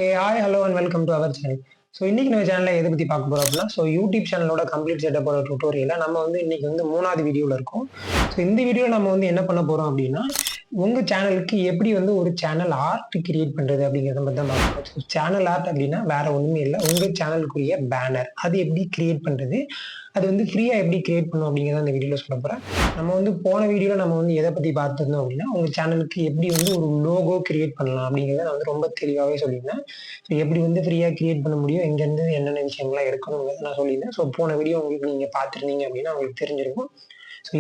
Hi, hello and welcome to our channel. இன்னைக்கு நம்ம சேனல்ல எதை பத்தி பார்க்க போறோம் அப்படின்னா, யூடியூப் சேனலோட கம்ப்ளீட் செட்டப்போட டுட்டோரியல்ல நம்ம இன்னைக்கு 3வது வீடியோல இருக்கோம். இந்த வீடியோல நம்ம என்ன பண்ண போறோம் அப்படின்னா, உங்க சேனலுக்கு எப்படி ஒரு சேனல் ஆர்ட் கிரியேட் பண்றது அப்படிங்கிறத பத்தி தான் பார்க்க போறோம். சேனல் ஆர்ட் அப்படின்னா வேற ஒண்ணுமே இல்ல. உங்க சேனலுக்குரிய பேனர் அது எப்படி கிரியேட் பண்றது, அது ஃப்ரீயா எப்படி கிரியேட் பண்ணணும் அப்படிங்கிறத இந்த வீடியோல சொல்ல போறேன். நம்ம போன வீடியோல நம்ம எதை பத்தி பார்த்திருந்தோம் அப்படின்னா, உங்க சேனலுக்கு எப்படி ஒரு லோகோ கிரியேட் பண்ணலாம் அப்படிங்கிறத நான் ரொம்ப தெளிவாவே சொல்லியிருந்தேன். எப்படி ஃப்ரீயா கிரியேட் பண்ண முடியும், எங்கேருந்து என்னென்ன விஷயங்கள்லாம் எடுக்கணுங்கிறத நான் சொல்லியிருந்தேன். போன வீடியோ உங்களுக்கு நீங்க பார்த்துருந்தீங்க அப்படின்னா உங்களுக்கு தெரிஞ்சிருக்கும்.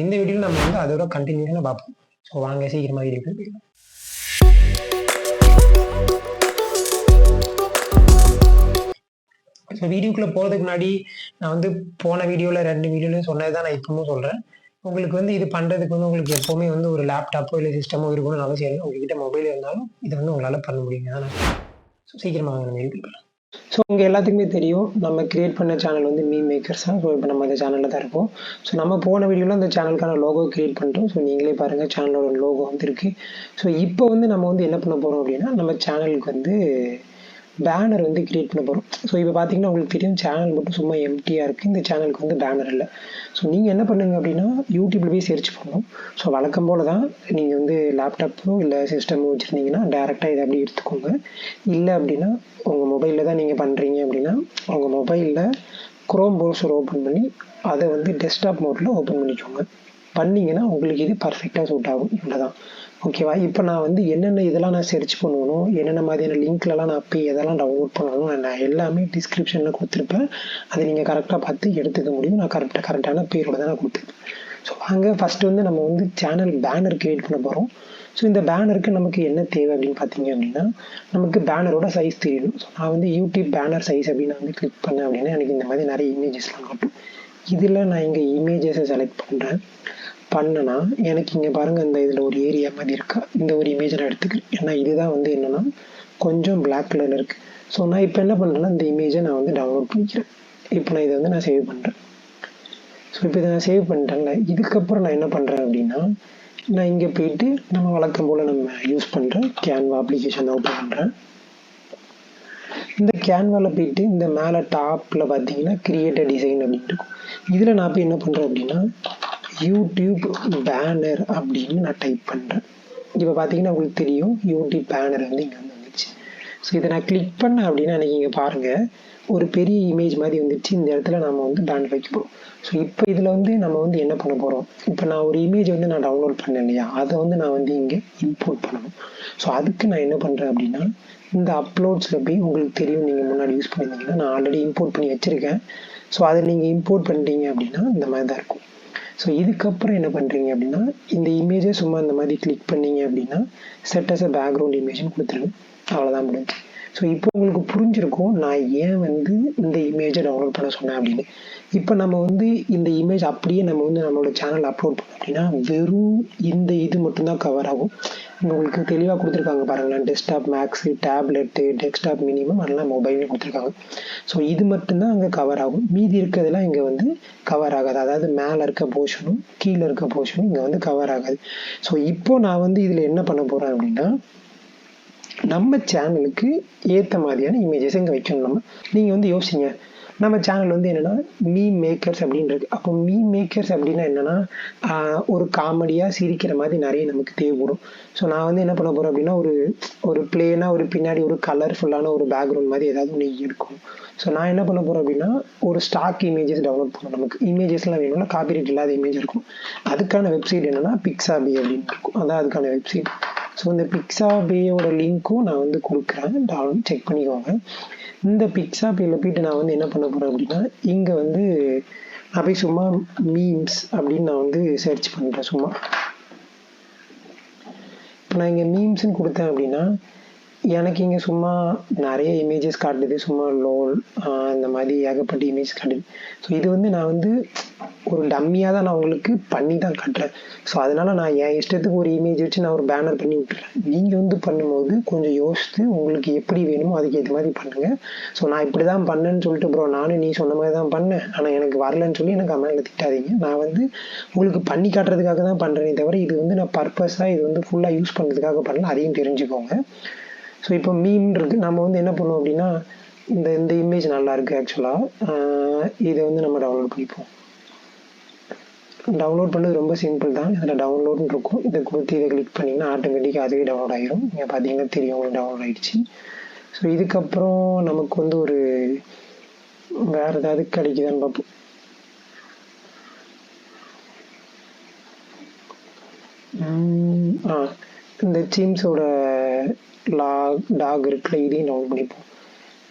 இந்த வீடியோல நம்ம அதோட கன்டினியூஷனா பார்ப்போம். வாங்க சீக்கிரமா வீடியோக்குள்ள போயிடலாம். வீடியோக்குள்ள போறதுக்கு முன்னாடி நான் போன வீடியோல 2 வீடியோலயும் சொன்னதுதான் நான் இப்பவும் சொல்றேன். உங்களுக்கு இது பண்றதுக்கு உங்களுக்கு எப்பவுமே ஒரு லேப்டாப்போ இல்ல சிஸ்டமோ இருக்கணும்னு அவசியம் இல்லை. உங்ககிட்ட மொபைல் இருந்தாலும் இதை உங்களால பண்ண முடியுங்க. சீக்கிரமா வாங்க நம்ம வீடியோக்குள்ள. உங்க எல்லாத்துக்குமே தெரியும், நம்ம கிரியேட் பண்ண சேனல் மீம் மேக்கர்ஸ் தான். இப்போ நம்ம அந்த சேனல்ல தான் இருக்கோம். நம்ம போன வீடியோல அந்த சேனலுக்கான லோகோ கிரியேட் பண்ணிட்டோம். நீங்களே பாருங்க, சேனலோட லோகோ இருக்கு. இப்போ நம்ம என்ன பண்ண போறோம் அப்படின்னா, நம்ம சேனலுக்கு பேனர் கிரியேட் பண்ண போறோம். இப்போ பார்த்தீங்கன்னா உங்களுக்கு தெரியும், சேனல் மட்டும் சும்மா எம்டியா இருக்கு. இந்த சேனலுக்கு பேனர் இல்லை. நீங்க என்ன பண்ணுங்க அப்படின்னா, யூடியூப்ல போய் சர்ச் பண்ணணும். வழக்கம் போல தான் நீங்க லேப்டாப்போ இல்லை சிஸ்டமோ வச்சிருந்தீங்கன்னா டேரெக்டாக இதை அப்படி எடுத்துக்கோங்க. இல்லை அப்படின்னா உங்க மொபைலில் தான் நீங்க பண்றீங்க அப்படின்னா, உங்க மொபைலில் குரோம் ப்ரௌசர் ஓப்பன் பண்ணி அதை டெஸ்க்டாப் மோட்ல ஓப்பன் பண்ணிக்கோங்க. பண்ணீங்கன்னா உங்களுக்கு இது பர்ஃபெக்டாக சூட் ஆகும். இவ்வளோதான். ஓகேவா? இப்போ நான் என்னென்ன இதெல்லாம் நான் சர்ச் பண்ணணும், என்னென்ன மாதிரியான லிங்க்லலாம் நான் போய் எதெல்லாம் டவுன்லோட் பண்ணணும், நான் எல்லாமே டிஸ்கிரிப்ஷனில் கொடுத்துருப்பேன். அதை நீங்கள் கரெக்டாக பார்த்து எடுத்துக்க முடியும். நான் கரெக்டான பேரோட தான் நான் கொடுத்துருப்பேன். வாங்க ஃபர்ஸ்ட் நம்ம சேனல் பேனர் கிரியேட் பண்ண போகிறோம். இந்த பேனருக்கு நமக்கு என்ன தேவை அப்படின்னு பார்த்தீங்க அப்படின்னா, நமக்கு பேனரோட சைஸ் தெரியணும். நான் யூடியூப் பேனர் சைஸ் அப்படின்னு நான் கிளிக் பண்ணேன் அப்படின்னா எனக்கு இந்த மாதிரி நிறைய இமேஜஸ்லாம் காட்டும். இதில் நான் இங்கே இமேஜஸை செலக்ட் பண்ணனா எனக்கு இங்கே பாருங்கள், இந்த இதில் ஒரு ஏரியா மாதிரி இருக்கா, இந்த ஒரு இமேஜை நான் எடுத்துக்கிறேன். ஏன்னா இதுதான் என்னென்னா கொஞ்சம் பிளாக் கலரில் இருக்குது. நான் இப்போ என்ன பண்ணுறேன்னா, இந்த இமேஜை நான் டவுன்லோட் பண்ணிக்கிறேன். இப்போ நான் இதை நான் சேவ் பண்ணுறேன். இப்போ இதை நான் சேவ் பண்ணிட்டேன்ல, இதுக்கப்புறம் நான் என்ன பண்ணுறேன் அப்படின்னா, நான் இங்கே போயிட்டு நம்ம வழக்கம் போல் நம்ம யூஸ் பண்ணுறேன் கேன்வா அப்ளிகேஷன் ஓப்பன் பண்ணுறேன். இந்த கேன்வாவில் போயிட்டு இந்த மேலே டாப்பில் பார்த்தீங்கன்னா கிரியேட் டிசைன் அப்படின்னு இருக்கும். இதில் நான் போய் என்ன பண்ணுறேன் அப்படின்னா, யூடியூப் பேனர் அப்படின்னு நான் டைப் பண்ணுறேன். இப்போ பார்த்தீங்கன்னா உங்களுக்கு தெரியும், யூடியூப் பேனர் இங்கே வந்துச்சு. இதை நான் கிளிக் பண்ணேன் அப்படின்னா எனக்கு இங்கே பாருங்கள், ஒரு பெரிய இமேஜ் மாதிரி வந்துச்சு. இந்த இடத்துல நம்ம பேனர் வைக்க போகிறோம். இப்போ இதில் நம்ம என்ன பண்ண போகிறோம், இப்போ நான் ஒரு இமேஜ் நான் டவுன்லோட் பண்ணேன் இல்லையா, அதை நான் இங்கே இம்போர்ட் பண்ணணும். அதுக்கு நான் என்ன பண்ணுறேன் அப்படின்னா, இந்த அப்லோட்ஸில் போய் உங்களுக்கு தெரியும், நீங்கள் முன்னாடி யூஸ் பண்ணியிருந்தீங்கன்னா நான் ஆல்ரெடி இம்போர்ட் பண்ணி வச்சுருக்கேன். அதை நீங்கள் இம்போர்ட் பண்ணிட்டீங்க அப்படின்னா இந்த மாதிரி தான் இருக்கும். இதுக்கப்புறம் என்ன பண்ணுறீங்க அப்படின்னா, இந்த இமேஜை சும்மா இந்த மாதிரி கிளிக் பண்ணீங்க அப்படின்னா செட் அஸ் அ பேக்ரவுண்ட் இமேஜ்னு கொடுத்துருங்க. அவ்வளோதான் முடிஞ்சு. இப்போ உங்களுக்கு புரிஞ்சிருக்கும் நான் ஏன் இந்த இமேஜை டவுன்லோட் பண்ண சொன்னேன் அப்படின்னு. இப்போ நம்ம இந்த இமேஜ் அப்படியே நம்ம நம்மளோட சேனல் அப்லோட் பண்ணோம் அப்படின்னா வெறும் இந்த இது மட்டும்தான் கவர் ஆகும். உங்களுக்கு தெளிவாக கொடுத்துருக்காங்க பாருங்களேன், desktop maths, tablet, desktop minimum, அதெல்லாம் மொபைல்னு கொடுத்துருக்காங்க. இது மட்டும்தான் அங்கே கவர் ஆகும். மீதி இருக்கிறதுலாம் இங்கே கவர் ஆகாது. அதாவது மேலே இருக்க போர்ஷனும் கீழே இருக்க போர்ஷனும் இங்கே கவர் ஆகாது. இப்போ நான் இதில் என்ன பண்ண போகிறேன் அப்படின்னா, நம்ம சேனலுக்கு ஏற்ற மாதிரியான இமேஜஸ் இங்கே வைக்கணும். நீங்கள் யோசிங்க, நம்ம சேனல் என்னென்னா மீம் மேக்கர்ஸ் அப்படின்னு இருக்கு. அப்போ மீம் மேக்கர்ஸ் அப்படின்னா என்னென்னா ஒரு காமெடியாக சிரிக்கிற மாதிரி நிறைய நமக்கு தேவைப்படும். நான் என்ன பண்ண போகிறேன் அப்படின்னா, ஒரு பிளேனாக ஒரு பின்னாடி ஒரு கலர்ஃபுல்லான ஒரு பேக்ரவுண்ட் மாதிரி ஏதாவது ஒன்று இருக்கும். நான் என்ன பண்ண போகிறேன் அப்படின்னா, ஒரு ஸ்டாக் இமேஜஸ் டவுன்லோட் பண்ணணும். நமக்கு இமேஜஸ்லாம் வேணும்னா காப்பிரைட் இல்லாத இமேஜ் இருக்கும். அதுக்கான வெப்சைட் என்னென்னா பிக்ஸாபே அப்படின்னு இருக்கும். அதான் அதுக்கான வெப்சைட். இந்த பிக்ஸாபேயோட லிங்க்கும் நான் கொடுக்குறேன், டவுன்லோட் செக் பண்ணிக்கோங்க. இந்த பிக்ஸாபேயில் போயிட்டு நான் என்ன பண்ண போகிறேன் அப்படின்னா, இங்கே நான் போய் சும்மா மீம்ஸ் அப்படின்னு நான் சர்ச் பண்ணுறேன். சும்மா இப்போ நான் இங்கே மீம்ஸ்ன்னு கொடுத்தேன் அப்படின்னா எனக்கு இங்கே சும்மா நிறைய இமேஜஸ் காட்டுது. சும்மா லோல் இந்த மாதிரி ஏகப்பட்ட இமேஜ் காட்டுது. இது நான் ஒரு டம்மியாக தான் நான் உங்களுக்கு பண்ணி தான் காட்டுறேன். அதனால நான் என் இஷ்டத்துக்கு ஒரு இமேஜ் வச்சு நான் ஒரு பேனர் பண்ணி விட்டுறேன். நீங்கள் பண்ணும்போது கொஞ்சம் யோசித்து உங்களுக்கு எப்படி வேணுமோ அதுக்கு ஏற்ற மாதிரி பண்ணுங்கள். நான் இப்படி தான் பண்ணேன்னு சொல்லிட்டு ப்ரோ நானும் நீ சொன்ன மாதிரி தான் பண்ணேன், ஆனால் எனக்கு வரலன்னு சொல்லி எனக்கு கமெண்ட்ல திட்டாதீங்க. நான் உங்களுக்கு பண்ணி காட்டுறதுக்காக தான் பண்ணுறேனே தவிர இது நான் பர்பஸாக இது ஃபுல்லாக யூஸ் பண்ணுறதுக்காக பண்ணல, அதையும் தெரிஞ்சுக்கோங்க. ஸோ இப்போ மீம்ன்றது நம்ம வந்து என்ன பண்ணுவோம் அப்படின்னா, இந்த இமேஜ் நல்லா இருக்குது ஆக்சுவலாக, இதை வந்து நம்ம டவுன்லோட் பண்ணிப்போம். டவுன்லோட் பண்ணுறது ரொம்ப சிம்பிள் தான். இதில் டவுன்லோடுன்னு இருக்கும். இதை கொடுத்து இதை கிளிக் பண்ணிங்கன்னா ஆட்டோமேட்டிக்காக அதுவே டவுன்லோட் ஆகிரும். நீங்கள் பார்த்தீங்கன்னா தெரியும் உங்களுக்கு டவுன்லோட் ஆகிடுச்சு. ஸோ இதுக்கப்புறம் நமக்கு வந்து ஒரு வேறு ஏதாவது கிடைக்குதான்னு பார்ப்போம். இந்த சீம்ஸோட டாக் இருக்குல்ல, இதையும் டவுன்லோட் பண்ணிப்போம்.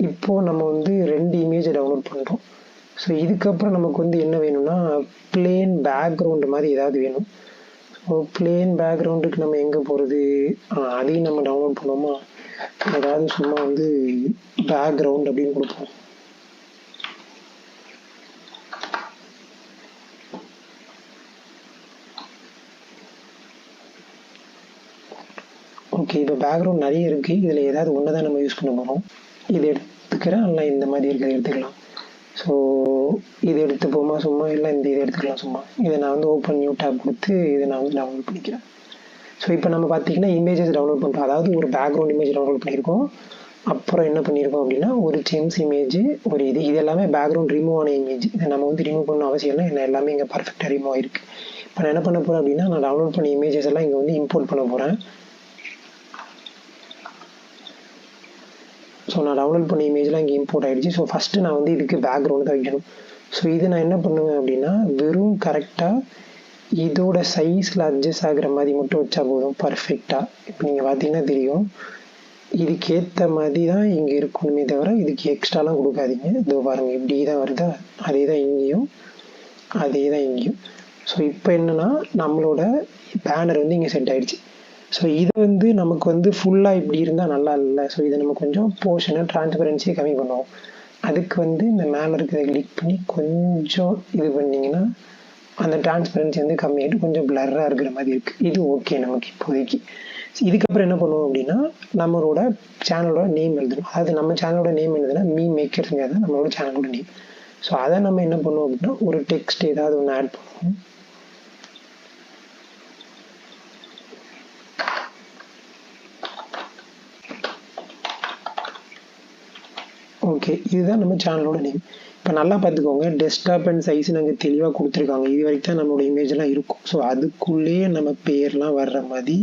இப்போது நம்ம வந்து 2 இமேஜை டவுன்லோட் பண்ணுறோம். ஸோ இதுக்கப்புறம் நமக்கு வந்து என்ன வேணும்னா, பிளேன் பேக்ரவுண்டு மாதிரி ஏதாவது வேணும். ஸோ பிளேன் பேக்ரவுண்டுக்கு நம்ம எங்கே போகிறது, அதையும் நம்ம டவுன்லோட் பண்ணுவோமா. ஏதாவது சும்மா வந்து பேக்ரவுண்ட் அப்படின்னு கொடுப்போம். ஓகே, இப்போ பேக்ரவுண்ட் நிறைய இருக்குது. இதில் ஏதாவது ஒன்று தான் நம்ம யூஸ் பண்ண போகிறோம். இது எடுத்துக்கிறேன், இல்லை இந்த மாதிரி இருக்கிறத எடுத்துக்கலாம். ஸோ இது எடுத்துப்போமா சும்மா, இல்லை இந்த இதை எடுத்துக்கலாம் சும்மா. இதை நான் வந்து ஓப்பன் நியூ டேப் கொடுத்து இதை நான் வந்து டவுன்லோட் பண்ணிக்கிறேன். ஸோ இப்போ நம்ம பார்த்தீங்கன்னா இமேஜஸ் டவுன்லோட் பண்ணுறோம். அதாவது ஒரு பேக்ரவுண்ட் இமேஜ் டவுன்லோட் பண்ணியிருக்கோம். அப்புறம் என்ன பண்ணியிருக்கோம் அப்படின்னா, ஒரு ஜேம்ஸ் இமேஜ், ஒரு இது எல்லாமே பேக்ரவுண்ட் ரிமூவ் ஆன இமேஜ். இதை நம்ம வந்து ரிமூவ் பண்ண அவசியம் இல்லை, என்ன எல்லாமே இங்கே பர்ஃபெக்டாக ரிமூவ் ஆகிருக்கு. இப்போ நான் என்ன பண்ண போகிறேன் அப்படின்னா, நான் டவுன்லோட் பண்ண இமேஜஸ் எல்லாம் இங்கே வந்து இம்போர்ட் பண்ண போகிறேன். ஸோ நான் டவுன்லோட் பண்ண இமேஜ்லாம் இங்கே இம்போர்ட் ஆகிடுச்சு. ஸோ ஃபஸ்ட்டு நான் வந்து இதுக்கு பேக்ரவுண்டு தான் வைக்கணும். ஸோ இது நான் என்ன பண்ணுவேன் அப்படின்னா, வெறும் கரெக்டாக இதோட சைஸில் அட்ஜஸ்ட் ஆகிற மாதிரி மட்டும் வச்சா போதும் பர்ஃபெக்டாக. இப்போ நீங்கள் பார்த்தீங்கன்னா தெரியும், இதுக்கு ஏற்ற மாதிரி தான் இங்கே இருக்கணுமே தவிர இதுக்கு எக்ஸ்ட்ராலாம் கொடுக்காதீங்க. இதோ பாருங்கள், இப்படி தான் வருதா, அதே தான் இங்கேயும், அதே தான் இங்கேயும். ஸோ இப்போ என்னென்னா, நம்மளோட பேனர் வந்து இங்கே செட் ஆகிடுச்சு. ஸோ இதை வந்து நமக்கு வந்து ஃபுல்லாக இப்படி இருந்தால் நல்லா இல்லை. ஸோ இதை நம்ம கொஞ்சம் போர்ஷனை டிரான்ஸ்பரன்சியை கம்மி பண்ணுவோம். அதுக்கு வந்து இந்த மேலே இருக்கிறத கிளிக் பண்ணி கொஞ்சம் இது பண்ணிங்கன்னா அந்த டிரான்ஸ்பரன்சி வந்து கம்மியாகிட்டு கொஞ்சம் பிளர்ராக இருக்கிற மாதிரி இருக்குது. இது ஓகே நமக்கு இப்போதைக்கு. இதுக்கப்புறம் என்ன பண்ணுவோம் அப்படின்னா, நம்மளோட சேனலோட நேம் எழுதணும். அதாவது நம்ம சேனலோட நேம் எழுதுனா மீம் மேக்கர்ஸுங்கிறது தான் நம்மளோட சேனலோட நேம். ஸோ அதை நம்ம என்ன பண்ணுவோம் அப்படின்னா, ஒரு டெக்ஸ்ட் ஏதாவது ஒன்று ஆட் பண்ணுவோம். ஓகே, இதுதான் நம்ம சேனலோட நேம். இப்போ நல்லா பார்த்துக்கோங்க, டெஸ்க்டாப் அண்ட் சைஸ் நாங்கள் தெளிவாக கொடுத்துருக்காங்க. இது வரைக்கும் தான் நம்மளோட இமேஜெலாம் இருக்கும். ஸோ அதுக்குள்ளேயே நம்ம பேர்லாம் வர்ற மாதிரி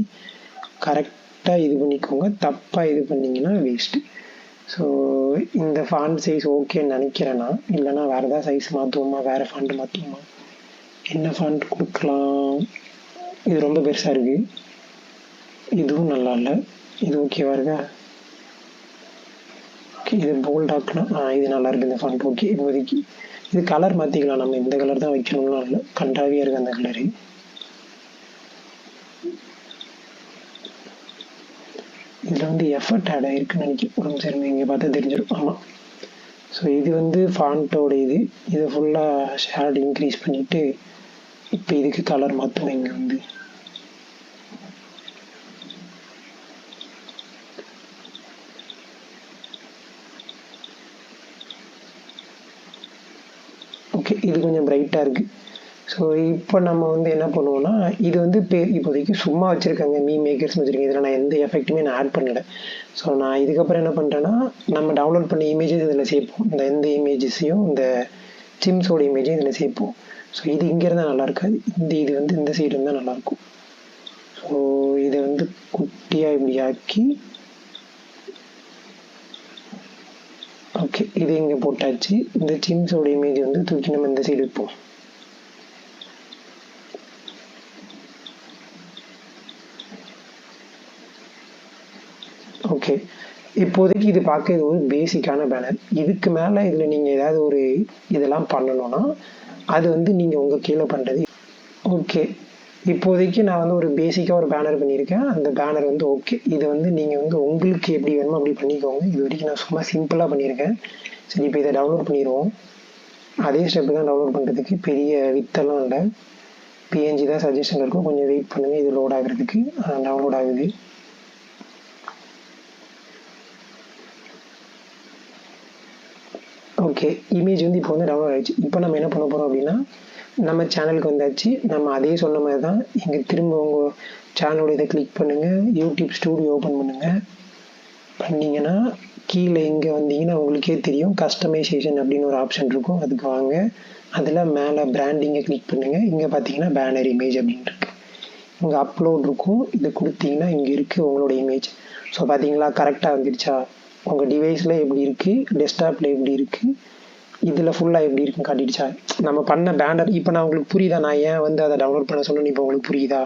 கரெக்டாக இது பண்ணிக்கோங்க. தப்பாக இது பண்ணிங்கன்னா வேஸ்ட்டு. ஸோ இந்த ஃபாண்ட் சைஸ் ஓகேன்னு நினைக்கிறேன்னா, இல்லைனா வேறு ஏதாவது சைஸ் மாற்றுவோமா, வேறு ஃபாண்ட் மாற்றுவோமா, என்ன ஃபாண்ட் கொடுக்கலாம். இது ரொம்ப பெருசாக இருக்குது, இதுவும் நல்லா இல்லை, இது ஓகேவா இருக்கா. ஓகே, இது போல்டாக்கலாம். இது நல்லா இருக்குது இந்த ஃபாண்ட். ஓகே, இப்போதைக்கு இது கலர் மாற்றிக்கலாம். நம்ம இந்த கலர் தான் வைக்கணும்னா இல்லை, கண்டாவியாக இருக்குது அந்த கலரு. இதில் வந்து எஃபர்ட் ஆட் ஆகிருக்குன்னு நினைக்கிறேன். ஒரு நிமிஷம் இங்கே பார்த்தா தெரிஞ்சிடும். ஆமாம். ஸோ இது வந்து ஃபாண்ட்டோட இதை ஃபுல்லாக ஷேட் இன்க்ரீஸ் பண்ணிவிட்டு இப்போ இதுக்கு கலர் மாற்றுவோம். இங்கே வந்து ஓகே, இது கொஞ்சம் பிரைட்டாக இருக்குது. ஸோ இப்போ நம்ம வந்து என்ன பண்ணுவோம்னா, இது வந்து இப்போதைக்கு சும்மா வச்சுருக்காங்க, மீம் மேக்கர்ஸ்னு வச்சுருக்கேன். இதில் நான் எந்த எஃபெக்ட்டுமே நான் ஆட் பண்ணலை. ஸோ நான் இதுக்கப்புறம் என்ன பண்ணுறேன்னா, நம்ம டவுன்லோட் பண்ண இமேஜஸ் இதில் சேர்ப்போம். எந்த இமேஜஸையும் இந்த சிம்ஸோட இமேஜையும் இதில் சேர்ப்போம். ஸோ இது இங்கே இருந்தால் நல்லா இருக்காது, இது வந்து இந்த சைடு இருந்தால் நல்லாயிருக்கும். ஸோ இதை வந்து குட்டியாக இப்படி ஆக்கி ஓகே, இது இங்கே போட்டாச்சு. இந்த சிம்ஸோட இமேஜ் வந்து தூக்கி நம்ம இந்த சைடு வைப்போம். ஓகே, இப்போதைக்கு இது பார்க்க ஒரு பேசிக்கான பேனர். இதுக்கு மேலே இதில் நீங்கள் ஏதாவது ஒரு இதெல்லாம் பண்ணணும்னா அது வந்து நீங்கள் உங்கள் கீழே பண்ணுறது. ஓகே, இப்போதைக்கு நான் வந்து ஒரு பேசிக்காக ஒரு பேனர் பண்ணியிருக்கேன். அந்த பேனர் வந்து ஓகே. இதை வந்து நீங்கள் வந்து உங்களுக்கு எப்படி வேணுமோ அப்படி பண்ணிக்கோங்க. இது வரைக்கும் நான் சும்மா சிம்பிளாக பண்ணியிருக்கேன். சரி, இப்போ இதை டவுன்லோட் பண்ணிடுவோம். அதே ஸ்டெப்பு தான் டவுன்லோட் பண்ணுறதுக்கு, பெரிய வித்தெல்லாம் இல்லை, பிஎன்ஜி தான் சஜஷன் இருக்கும். கொஞ்சம் வெயிட் பண்ணுங்கள், இது லோட் ஆகிறதுக்கு. டவுன்லோட் ஆகுது. ஓகே, இமேஜ் வந்து இப்போ வந்து டவுன்லோட் ஆகிடுச்சு. இப்போ நம்ம என்ன பண்ண போகிறோம் அப்படின்னா, நம்ம சேனலுக்கு வந்தாச்சு. நம்ம அதே சொன்ன மாதிரி தான் இங்கே திரும்ப உங்கள் சேனலோட இதை கிளிக் பண்ணுங்கள், யூடியூப் ஸ்டூடியோ ஓப்பன் பண்ணுங்கள். பண்ணிங்கன்னா கீழே இங்கே வந்தீங்கன்னா உங்களுக்கே தெரியும் கஸ்டமைசேஷன் அப்படின்னு ஒரு ஆப்ஷன் இருக்கும். அதுக்கு வாங்க. அதில் மேலே பிராண்டிங்கை கிளிக் பண்ணுங்கள். இங்கே பார்த்தீங்கன்னா பேனர் இமேஜ் அப்படின்னு இருக்கு. இங்கே அப்லோட் இருக்கும். இது கொடுத்தீங்கன்னா இங்கே இருக்குது உங்களோட இமேஜ். ஸோ பார்த்தீங்களா கரெக்டாக வந்துடுச்சா? உங்கள் டிவைஸில் எப்படி இருக்குது, டெஸ்க்டாப்பில் எப்படி இருக்குது, இதில் ஃபுல்லாக எப்படி இருக்குன்னு காட்டிடுச்சா? நம்ம பண்ண பேனர் இப்போ நான் உங்களுக்கு புரியுதா நான் ஏன் வந்து அதை டவுன்லோட் பண்ண சொல்லணும்? இப்போ உங்களுக்கு புரியுதா?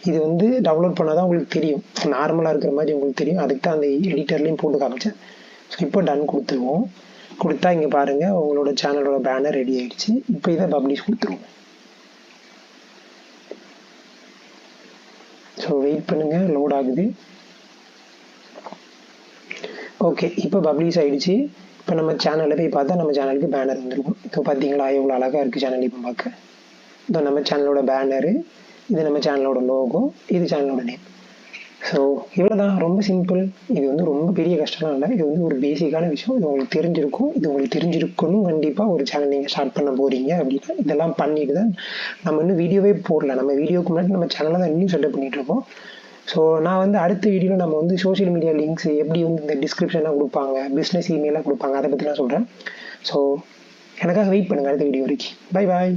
இது வந்து டவுன்லோட் பண்ணால் தான் உங்களுக்கு தெரியும், நார்மலாக இருக்கிற மாதிரி உங்களுக்கு தெரியும். அதுக்கு தான் அந்த எடிட்டர்லேயும் போட்டு காமிச்சேன். ஸோ இப்போ டன் கொடுத்துருவோம். கொடுத்தா இங்கே பாருங்கள் உங்களோட சேனலோட பேனர் ரெடி ஆகிடுச்சு. இப்போ இதை பப்ளிஷ் கொடுத்துருவோம். ஸோ வெயிட் பண்ணுங்கள், லோட் ஆகுது. ஓகே, இப்போ பப்ளிஷ் ஆகிடுச்சு. இப்போ நம்ம சேனலில் போய் பார்த்தா நம்ம சேனலுக்கு பேனர் வந்துருக்கும். இப்போ பார்த்தீங்களா எவ்வளோ அழகாக இருக்குது சேனல். இப்போ பார்க்க இதோ நம்ம சேனலோட பேனரு, இது நம்ம சேனலோட லோகோ, இது சேனலோட நேம். ஸோ இவ்வளோ தான், ரொம்ப சிம்பிள். இது வந்து ரொம்ப பெரிய கஷ்டம்லாம் இல்லை. இது வந்து ஒரு பேசிக்கான விஷயம். இது உங்களுக்கு தெரிஞ்சிருக்கும். இது உங்களுக்கு தெரிஞ்சிருக்கணும். கண்டிப்பாக ஒரு சேனல் நீங்கள் ஸ்டார்ட் பண்ண போகிறீங்க அப்படின்னா இதெல்லாம் பண்ணிட்டு தான். நம்ம இன்னும் வீடியோவே போடல. நம்ம வீடியோக்கு முன்னாடி நம்ம சேனலை தான் இன்னும் செட்டப் பண்ணிகிட்ருக்கோம். ஸோ நான் வந்து அடுத்த வீடியோவில் நம்ம வந்து சோஷியல் மீடியா லிங்க்ஸ் எப்படி வந்து இந்த டிஸ்கிரிப்ஷனாக கொடுப்பாங்க, பிஸ்னஸ் இமெயிலாக கொடுப்பாங்க, அதை பற்றி நான் சொல்கிறேன். ஸோ எனக்காக வெயிட் பண்ணுங்கள் அடுத்த வீடியோ வரைக்கும். Bye bye.